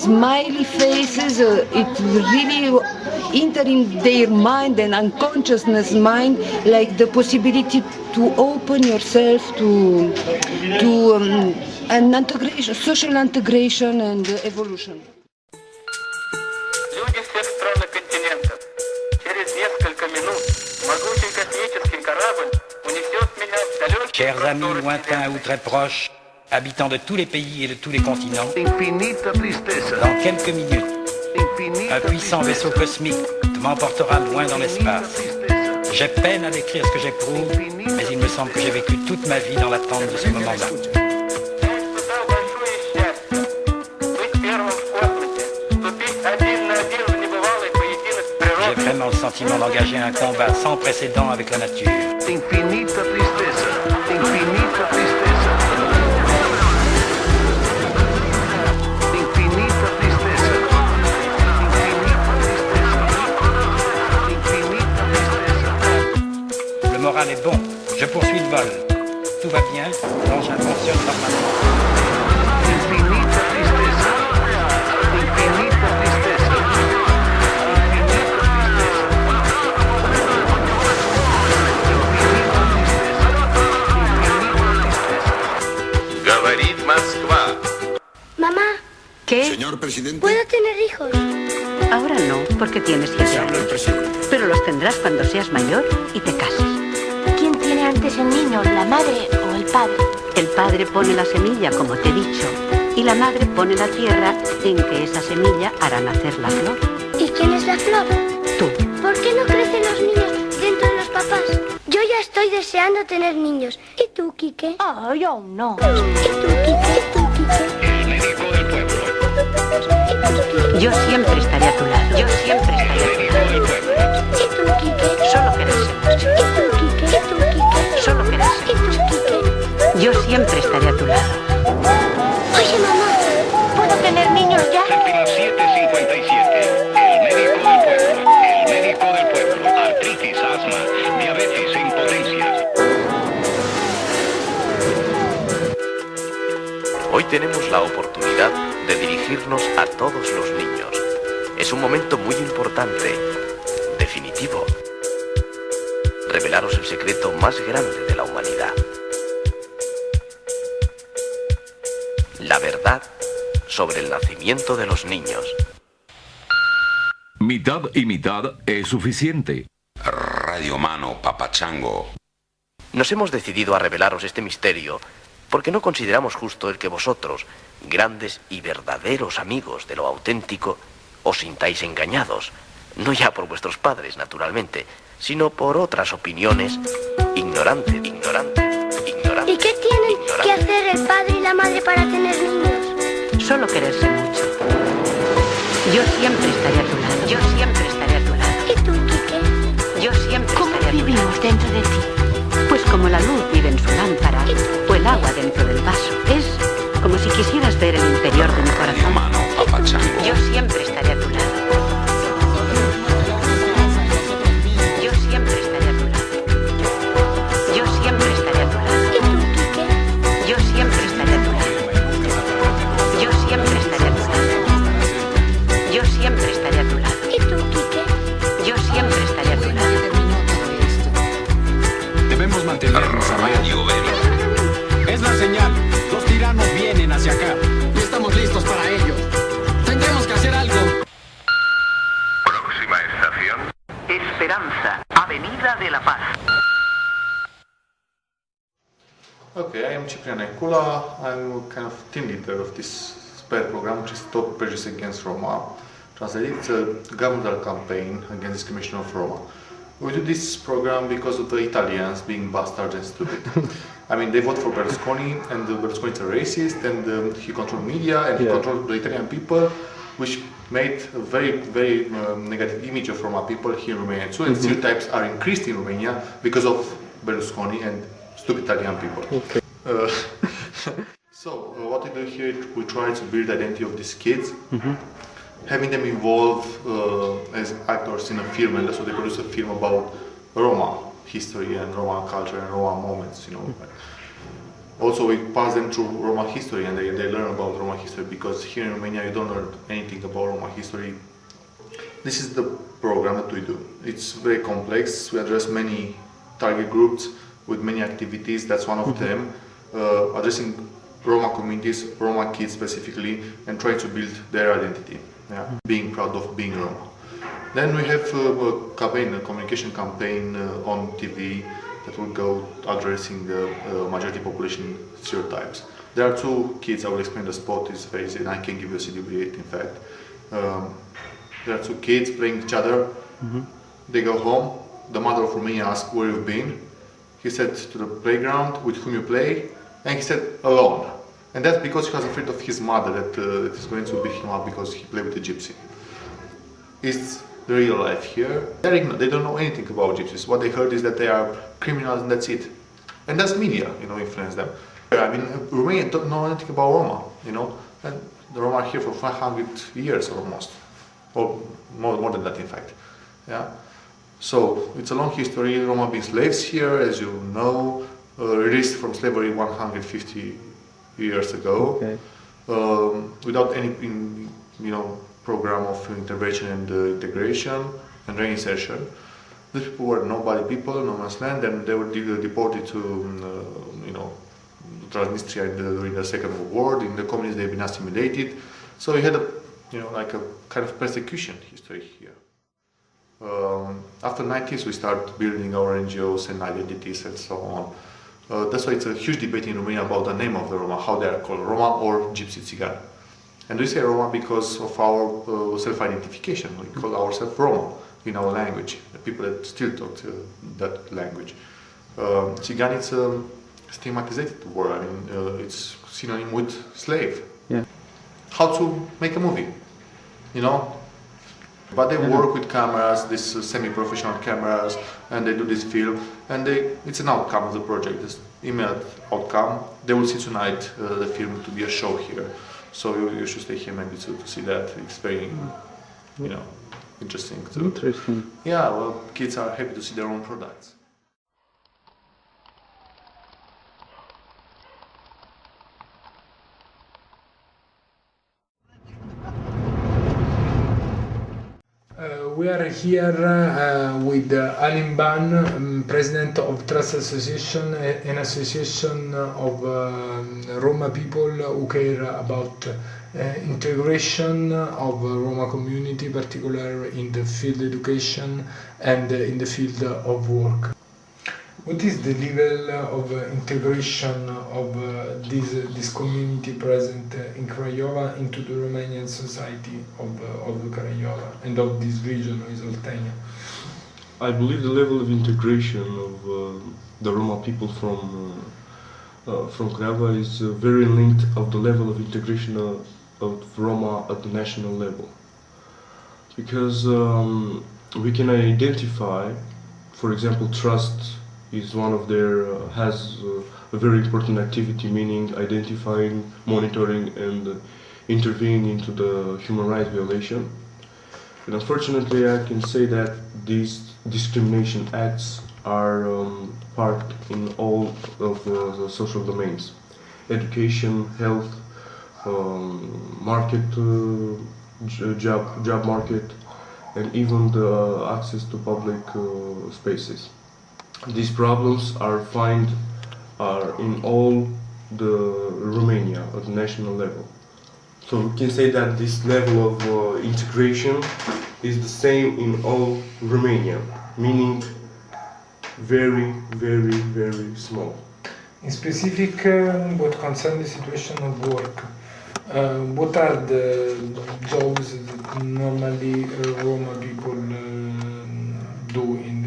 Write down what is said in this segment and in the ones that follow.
smiley faces, it really enter in their mind and unconsciousness mind, like the possibility to open yourself to an integration, social integration and evolution. Люди всех стран и континентов, через несколько минут могучий космический корабль унесет меня в далекие Chers amis просторы lointains ou très proches, habitants de tous les pays et de tous les continents, Infinita tristeza. dans quelques minutes, un puissant vaisseau cosmique m'emportera loin dans l'espace. J'ai peine à décrire ce que j'éprouve, mais il me semble que j'ai vécu toute ma vie dans l'attente de ce moment-là. J'ai vraiment le sentiment d'engager un combat sans précédent avec la nature. Infinita tristeza. Infinita tristeza. Infinita tristeza. Infinita tristeza. Le moral est bon, je poursuis le vol. Tout va bien, l'engin fonctionne normalement. Infinita tristeza. Infinita tristeza. Говорит Москва. Mamá, ¿Qué? Señor presidente. ¿puedo tener hijos? Ahora no, porque tienes 7 Habla el años. presidente. Pero los tendrás cuando seas mayor y te cases. ¿Quién tiene antes el niño, la madre o el padre? El padre pone la semilla, como te he dicho, y la madre pone la tierra en que esa semilla hará nacer la flor. ¿Y quién es la flor? Tú. ¿Por qué no crecen los niños dentro de los papás? Yo ya estoy deseando tener niños. ¿Y tú, Quique? Ay, aún no. ¿Y tú, Quique? ¿Y tú, Quique? El médico del pueblo. ¿Y tú, Quique? Yo siempre estaré a tu lado. Yo siempre estaré a tu Médico del pueblo. ¿Y tú, Quique? Solo quererse mucho. ¿Y tú, Quique? ¿Y tú, Quique? Solo quererse ¿Y tú, Quique? Yo siempre estaré a tu lado. Oye, mamá, ¿Puedo tener niños ya? Séptima 757. El médico del pueblo. El médico del pueblo. Artritis, asma, diabetes e impotencia. Hoy tenemos la oportunidad de dirigirnos a todos los niños. Es un momento muy importante, definitivo. Revelaros el secreto más grande de la humanidad. La verdad sobre el nacimiento de los niños. Mitad y mitad es suficiente. Radio Mano, Papachango. Nos hemos decidido a revelaros este misterio porque no consideramos justo el que vosotros, grandes y verdaderos amigos de lo auténtico, os sintáis engañados, no ya por vuestros padres, naturalmente, sino por otras opiniones ignorantes. ¿y qué tienen que hacer el padre y la madre para tener niños? Solo quererse mucho. Yo siempre estaré a tu lado. Yo siempre estaré a tu lado. ¿Y tú, Quique? Yo siempre ¿Cómo estaré a tu lado. vivimos dentro de ti? Pues como la luz vive en su lámpara o el agua dentro del vaso. Es como si quisieras ver el interior de mi Radio corazón. Mano, Papachango. Yo siempre estaré a tu lado. Yo siempre estaré a tu lado. Yo siempre estaré a tu lado. ¿Y tú, Quique? Yo siempre estaré a tu lado. Yo siempre estaré a tu lado. Yo siempre estaré a tu lado. ¿Y tú, Quique? Yo siempre estaré a tu lado. Debemos mantenernos a raya. Radio Vélez. Es la señal. Los tiranos vienen hacia acá. Y estamos listos para ello. Tendremos que hacer algo. Próxima estación. Esperanza. Avenida de la Paz. Okay, I am Ciprian Ecula. I'm kind of team leader of this SPARE program, which is Stop Prejudice Against Roma. Translated, it's a governmental campaign against discrimination of Roma. We do this program because of the Italians being bastards and stupid. I mean, they vote for Berlusconi, and Berlusconi is a racist, and he controls media, and he controls the Italian people, which made a very, very negative image of Roma people here in Romania too, and stereotypes are increased in Romania because of Berlusconi and stupid Italian people. Okay. So, what we do here, we try to build the identity of these kids, having them involved as actors in a film, and so they produce a film about Roma history and Roma culture and Roma moments, you know. Also, we pass them through Roma history, and they learn about Roma history, because here in Romania you don't learn anything about Roma history. This is the program that we do. It's very complex. We address many target groups with many activities. That's one of them. Addressing Roma communities, Roma kids specifically, and trying to build their identity. Yeah, being proud of being Roma. Then we have a campaign, a communication campaign on TV that will go addressing the majority population stereotypes. There are two kids, I will explain the spot is very easy, and I can give you a CD8 in fact. There are two kids playing each other. They go home, the mother of Romania asks where you've been. He said to the playground, with whom you play, and he said alone. And that's because he was afraid of his mother that is going to beat him up because he played with a gypsy. It's the real life here. They're ignorant, they don't know anything about gypsies. What they heard is that they are criminals and that's it. And that's media, influence them. I mean, Romania don't know anything about Roma, and the Roma are here for 500 years almost, or more than that in fact. Yeah. So it's a long history. Roma being slaves here, as you know, released from slavery 150 years ago, without any, program of intervention and integration and reinsertion. These people were nobody people, no man's land, and they were deported to, Transnistria during the Second World War. In the communists, they've been assimilated. So we had a, like a kind of persecution history here. After 90s, we start building our NGOs and identities and so on. That's why it's a huge debate in Romania about the name of the Roma, how they are called, Roma or Gypsy Țigan. And we say Roma because of our self-identification. We call ourselves Roma in our language, the people that still talk that language. Țigan, it's a stigmatized word. I mean, it's synonym with slave. Yeah. How to make a movie, But they work with cameras, these semi-professional cameras, and they do this film, and it's an outcome of the project, this email outcome. They will see tonight the film to be a show here, so you should stay here maybe to see that. It's very, interesting. Interesting. Yeah, well, kids are happy to see their own products. We are here with Alim Ban, President of Trust Association, an association of Roma people who care about integration of Roma community, particularly in the field of education and in the field of work. What is the level of integration of this community present in Craiova into the Romanian society of Craiova and of this region of Oltenia? I believe the level of integration of the Roma people from Craiova is very linked of the level of integration of Roma at the national level, because we can identify, for example, Trust is one of their, has a very important activity, meaning identifying, monitoring and intervening into the human rights violation. And unfortunately I can say that these discrimination acts are part in all of the social domains. Education, health, market, job market, and even the access to public spaces. These problems are in all the Romania at the national level. So we can say that this level of integration is the same in all Romania, meaning very, very, very small. In specific, what concerns the situation of work, what are the jobs that normally Roma people do in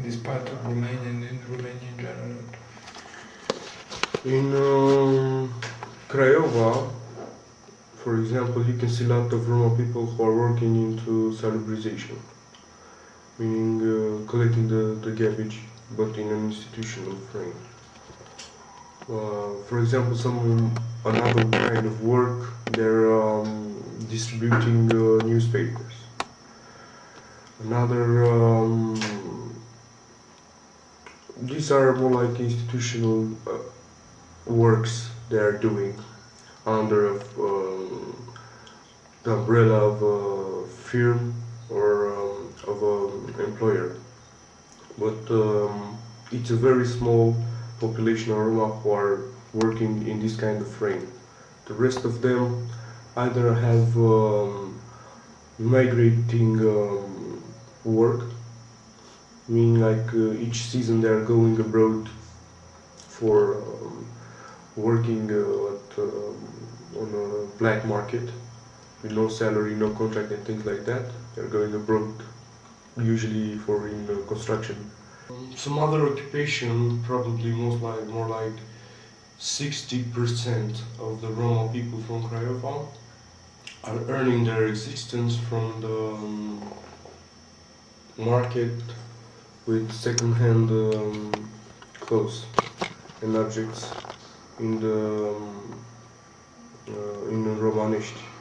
this part of Romania and in Romania in general? In Craiova, for example, you can see a lot of Roma people who are working into salubrization, meaning collecting the garbage, but in an institutional frame. For example, another kind of work, they're distributing newspapers. These are more like institutional works they are doing under the umbrella of a firm or of an employer. But it's a very small population of Roma who are working in this kind of frame. The rest of them either have migrating work, meaning like each season they are going abroad for working on a black market with no salary, no contract and things like that. They're going abroad usually for in construction. Some other occupation, probably more like 60% of the Roma people from Craiova are earning their existence from the market with second-hand clothes and objects in the Romanești.